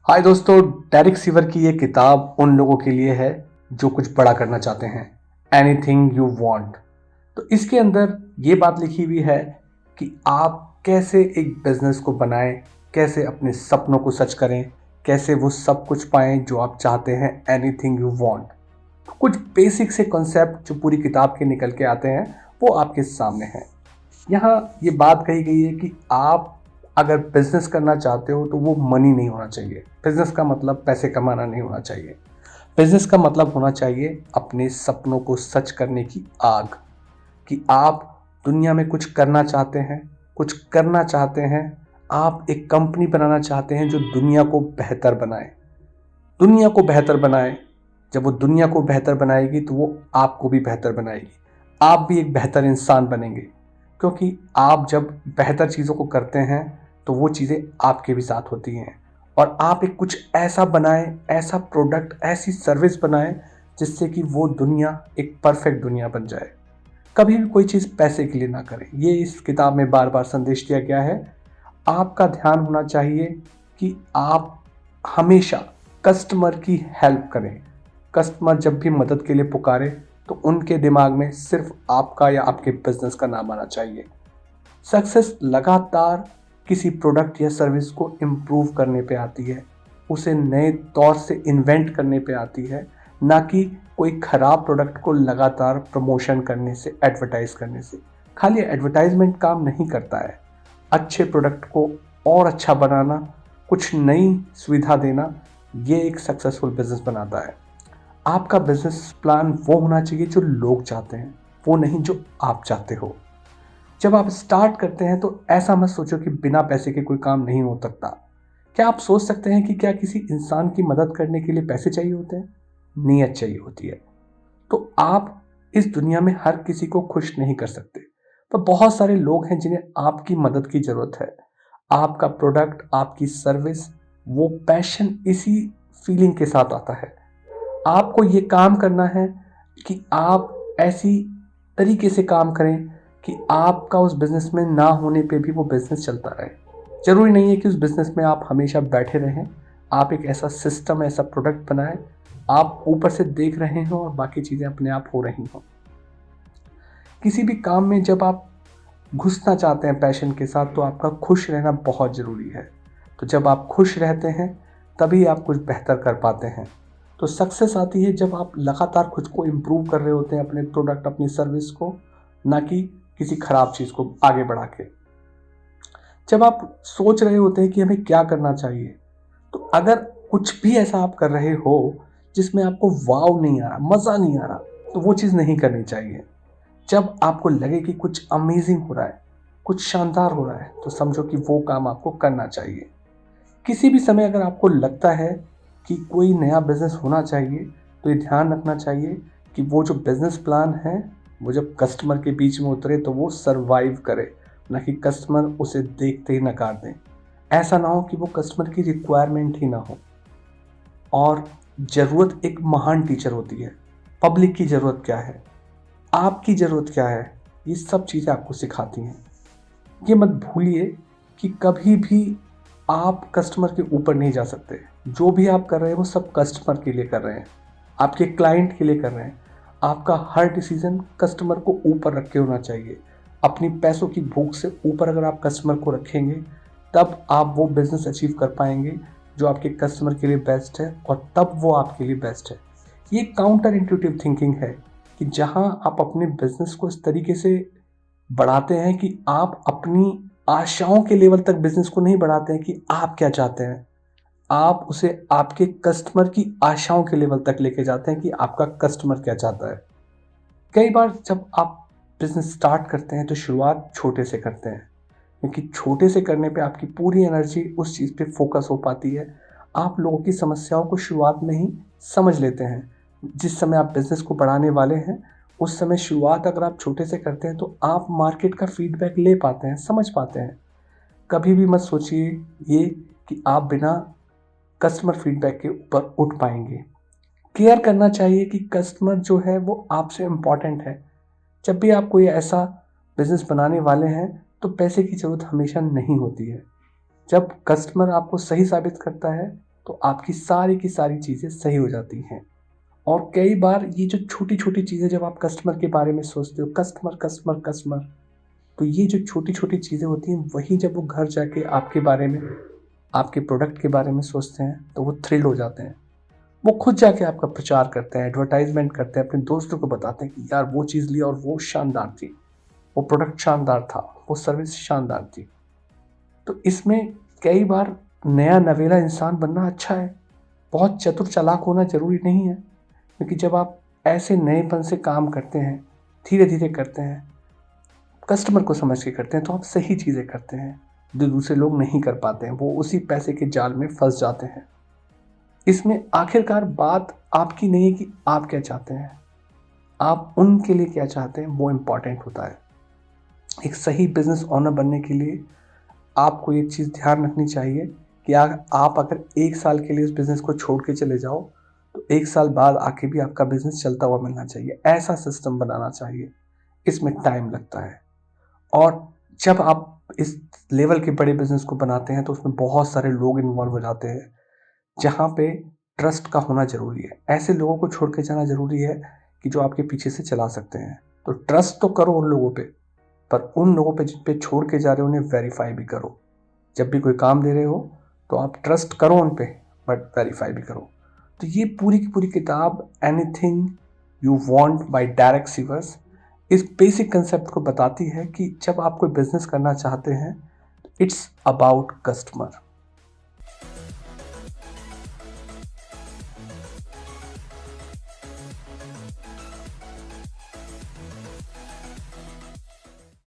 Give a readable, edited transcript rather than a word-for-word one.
हाय दोस्तों, Derek sewer की ये किताब उन लोगों के लिए है जो कुछ बड़ा करना चाहते हैं। Anything you want. तो इसके अंदर ये बात लिखी हुई है कि आप कैसे एक बिजनेस को बनाएं, कैसे अपने सपनों को सच करें, कैसे वो सब कुछ पाएं जो आप चाहते हैं। Anything you want. तो कुछ बेसिक से कॉन्सेप्ट जो पूरी किताब के निकल के आते हैं वो आपके सामने हैं। यहाँ ये बात कही गई है कि आप अगर बिजनेस करना चाहते हो तो वो मनी नहीं होना चाहिए। बिजनेस का मतलब पैसे कमाना नहीं होना चाहिए। बिजनेस का मतलब होना चाहिए अपने सपनों को सच करने की आग। कि आप दुनिया में कुछ करना चाहते हैं, कुछ करना चाहते हैं। आप एक कंपनी बनाना चाहते हैं जो दुनिया को बेहतर बनाए, दुनिया को बेहतर बनाए। जब वो दुनिया को बेहतर बनाएगी तो वो आपको भी बेहतर बनाएगी। आप भी एक बेहतर इंसान बनेंगे, क्योंकि आप जब बेहतर चीज़ों को करते हैं तो वो चीज़ें आपके भी साथ होती हैं। और आप एक कुछ ऐसा बनाएं, ऐसा प्रोडक्ट, ऐसी सर्विस बनाएं जिससे कि वो दुनिया एक परफेक्ट दुनिया बन जाए। कभी भी कोई चीज़ पैसे के लिए ना करें, ये इस किताब में बार बार संदेश दिया गया है। आपका ध्यान होना चाहिए कि आप हमेशा कस्टमर की हेल्प करें। कस्टमर जब भी मदद के लिए पुकारे तो उनके दिमाग में सिर्फ आपका या आपके बिजनेस का नाम आना चाहिए। सक्सेस लगातार किसी प्रोडक्ट या सर्विस को इम्प्रूव करने पे आती है, उसे नए तौर से इन्वेंट करने पे आती है, ना कि कोई ख़राब प्रोडक्ट को लगातार प्रमोशन करने से, एडवर्टाइज करने से। खाली एडवर्टाइजमेंट काम नहीं करता है। अच्छे प्रोडक्ट को और अच्छा बनाना, कुछ नई सुविधा देना, ये एक सक्सेसफुल बिजनेस बनाता है। आपका बिजनेस प्लान वो होना चाहिए जो लोग चाहते हैं, वो नहीं जो आप चाहते हो। जब आप स्टार्ट करते हैं तो ऐसा मत सोचो कि बिना पैसे के कोई काम नहीं हो सकता। क्या आप सोच सकते हैं कि क्या किसी इंसान की मदद करने के लिए पैसे चाहिए होते हैं? नीयत चाहिए होती है। तो आप इस दुनिया में हर किसी को खुश नहीं कर सकते, पर बहुत सारे लोग हैं जिन्हें आपकी मदद की ज़रूरत है। आपका प्रोडक्ट, आपकी सर्विस, वो पैशन इसी फीलिंग के साथ आता है। आपको ये काम करना है कि आप ऐसी तरीके से काम करें कि आपका उस बिज़नेस में ना होने पे भी वो बिज़नेस चलता रहे। ज़रूरी नहीं है कि उस बिज़नेस में आप हमेशा बैठे रहें। आप एक ऐसा सिस्टम, ऐसा प्रोडक्ट बनाएं, आप ऊपर से देख रहे हो और बाकी चीज़ें अपने आप हो रही हों। किसी भी काम में जब आप घुसना चाहते हैं पैशन के साथ तो आपका खुश रहना बहुत ज़रूरी है। तो जब आप खुश रहते हैं तभी आप कुछ बेहतर कर पाते हैं। तो सक्सेस आती है जब आप लगातार खुद को इम्प्रूव कर रहे होते हैं, अपने प्रोडक्ट, अपनी सर्विस को, ना कि किसी ख़राब चीज़ को आगे बढ़ा के। जब आप सोच रहे होते हैं कि हमें क्या करना चाहिए, तो अगर कुछ भी ऐसा आप कर रहे हो जिसमें आपको वाव नहीं आ रहा, मज़ा नहीं आ रहा, तो वो चीज़ नहीं करनी चाहिए। जब आपको लगे कि कुछ अमेजिंग हो रहा है, कुछ शानदार हो रहा है, तो समझो कि वो काम आपको करना चाहिए। किसी भी समय अगर आपको लगता है कि कोई नया बिज़नेस होना चाहिए, तो ये ध्यान रखना चाहिए कि वो जो बिज़नेस प्लान है, वो जब कस्टमर के बीच में उतरे तो वो सर्वाइव करे, ना कि कस्टमर उसे देखते ही नकार दें। ऐसा ना हो कि वो कस्टमर की रिक्वायरमेंट ही ना हो। और ज़रूरत एक महान टीचर होती है। पब्लिक की ज़रूरत क्या है, आपकी ज़रूरत क्या है, ये सब चीज़ें आपको सिखाती हैं। ये मत भूलिए कि कभी भी आप कस्टमर के ऊपर नहीं जा सकते। जो भी आप कर रहे हैं वो सब कस्टमर के लिए कर रहे हैं, आपके क्लाइंट के लिए कर रहे हैं। आपका हर डिसीज़न कस्टमर को ऊपर रख के होना चाहिए। अपनी पैसों की भूख से ऊपर अगर आप कस्टमर को रखेंगे, तब आप वो बिज़नेस अचीव कर पाएंगे जो आपके कस्टमर के लिए बेस्ट है, और तब वो आपके लिए बेस्ट है। ये काउंटर इंट्यूटिव थिंकिंग है कि जहाँ आप अपने बिज़नेस को इस तरीके से बढ़ाते हैं कि आप अपनी आशाओं के लेवल तक बिज़नेस को नहीं बढ़ाते हैं कि आप क्या चाहते हैं। आप उसे आपके कस्टमर की आशाओं के लेवल तक लेके जाते हैं कि आपका कस्टमर क्या चाहता है। कई बार जब आप बिज़नेस स्टार्ट करते हैं तो शुरुआत छोटे से करते हैं, क्योंकि छोटे से करने पे आपकी पूरी एनर्जी उस चीज़ पे फोकस हो पाती है। आप लोगों की समस्याओं को शुरुआत में ही समझ लेते हैं। जिस समय आप बिज़नेस को बढ़ाने वाले हैं, उस समय शुरुआत अगर आप छोटे से करते हैं तो आप मार्केट का फीडबैक ले पाते हैं, समझ पाते हैं। कभी भी मत सोचिए ये कि आप बिना कस्टमर फीडबैक के ऊपर उठ पाएँगे। केयर करना चाहिए कि कस्टमर जो है वो आपसे इम्पोर्टेंट है। जब भी आप कोई ऐसा बिज़नेस बनाने वाले हैं तो पैसे की ज़रूरत हमेशा नहीं होती है। जब कस्टमर आपको सही साबित करता है तो आपकी सारी की सारी चीज़ें सही हो जाती हैं। और कई बार ये जो छोटी-छोटी चीज़ें जब आप कस्टमर के बारे में सोचते हो, कस्टमर, कस्टमर, कस्टमर, तो ये जो छोटी-छोटी चीज़ें होती हैं, वही जब वो घर जाके आपके बारे में, आपके प्रोडक्ट के बारे में सोचते हैं, तो वो थ्रिल हो जाते हैं। वो खुद जाके आपका प्रचार करते हैं, एडवर्टाइज़मेंट करते हैं, अपने दोस्तों को बताते हैं कि यार वो चीज़ ली और वो शानदार थी, वो प्रोडक्ट शानदार था, वो सर्विस शानदार थी। तो इसमें कई बार नया नवेला इंसान बनना अच्छा है, बहुत चतुर चालाक होना ज़रूरी नहीं है, क्योंकि जब आप ऐसे नएपन से काम करते हैं, धीरे-धीरे करते हैं, कस्टमर को समझ के करते हैं, तो आप सही चीज़ें करते हैं, जो दूसरे लोग नहीं कर पाते हैं, वो उसी पैसे के जाल में फँस जाते हैं। इसमें आखिरकार बात आपकी नहीं है कि आप क्या चाहते हैं, आप उनके लिए क्या चाहते हैं, वो इम्पोर्टेंट होता है। एक सही बिज़नेस ओनर बनने के लिए आपको एक चीज़ ध्यान रखनी चाहिए कि आप अगर 1 साल के लिए उस बिज़नेस को छोड़ के चले जाओ, तो 1 साल बाद आके भी आपका बिज़नेस चलता हुआ मिलना चाहिए। ऐसा सिस्टम बनाना चाहिए, इसमें टाइम लगता है। और जब आप इस लेवल के बड़े बिज़नेस को बनाते हैं, तो उसमें बहुत सारे लोग इन्वॉल्व हो जाते हैं, जहाँ पे ट्रस्ट का होना ज़रूरी है। ऐसे लोगों को छोड़ के जाना ज़रूरी है कि जो आपके पीछे से चला सकते हैं। तो ट्रस्ट तो करो उन लोगों पे, पर उन लोगों पे जिन पे छोड़ के जा रहे हो, उन्हें वेरीफ़ाई भी करो। जब भी कोई काम दे रहे हो, तो आप ट्रस्ट करो उन पे, बट वेरीफ़ाई भी करो। तो ये पूरी की पूरी किताब anything you want bye Derek sewers इस बेसिक कंसेप्ट को बताती है कि जब आप कोई बिज़नेस करना चाहते हैं, इट्स अबाउट कस्टमर।